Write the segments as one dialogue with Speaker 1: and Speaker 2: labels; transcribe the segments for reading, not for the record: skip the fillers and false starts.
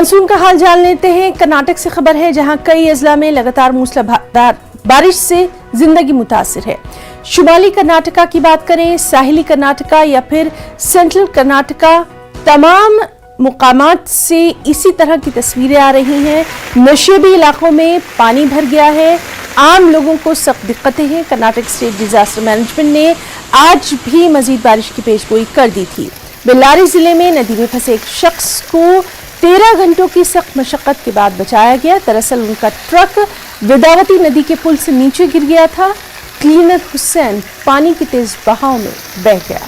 Speaker 1: Monsoon का हाल जान लेते हैं। कर्नाटक से खबर है, जहां कई अजला में लगातार मूसलाधार बारिश से जिंदगी मुतासिर है। शुमाली कर्नाटका की बात करें, साहिली कर्नाटका या फिर सेंट्रल कर्नाटका, तमाम मुकामात से इसी तरह की तस्वीरें आ रही हैं। नशेबी इलाकों में पानी भर गया है, आम लोगों को सख्त दिक्कतें हैं। कर्नाटक स्टेट डिजास्टर मैनेजमेंट ने आज भी मजीद बारिश की पेशगोई कर दी थी। बेल्लारी जिले में नदी में फंसे एक शख्स को 13 घंटों की सख्त मशक्कत के बाद बचाया गया। दरअसल उनका ट्रक वेदावती नदी के पुल से नीचे गिर गया था। क्लीनर हुसैन पानी के तेज बहाव में बह गया।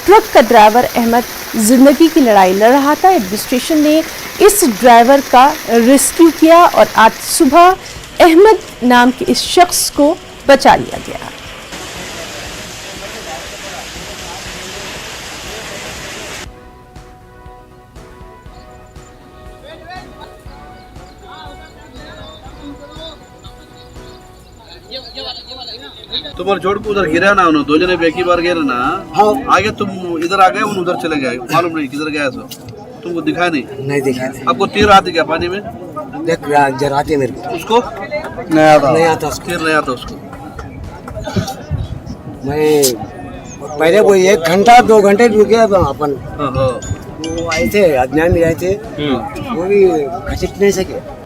Speaker 1: ट्रक का ड्राइवर अहमद जिंदगी की लड़ाई लड़ रहा था। एडमिनिस्ट्रेशन ने इस ड्राइवर का रेस्क्यू किया और आज सुबह अहमद नाम के इस शख्स को बचा लिया गया।
Speaker 2: तुम्हारे छोड़ को उधर गिरा ना, उन्होंने दो जने एक ही बार गिरा ना।
Speaker 3: हाँ।
Speaker 2: आगे तुम इधर आ गए, उन उधर चले गए, मालूम नहीं किधर गया। सो तुमको दिखा नहीं
Speaker 3: दिखा थे।
Speaker 2: आपको तीर आती क्या पानी में?
Speaker 3: देख जराते मेरे को
Speaker 2: उसको
Speaker 3: नहीं आता उसको।
Speaker 2: तीर नहीं आता उसको।
Speaker 3: मैं पहले वो 1 घंटा 2 घंटे रुके अपन।
Speaker 2: हाँ, हाँ।
Speaker 3: वो आए थे, अज्ञान में आए थे, वो भी खसीट नहीं सके।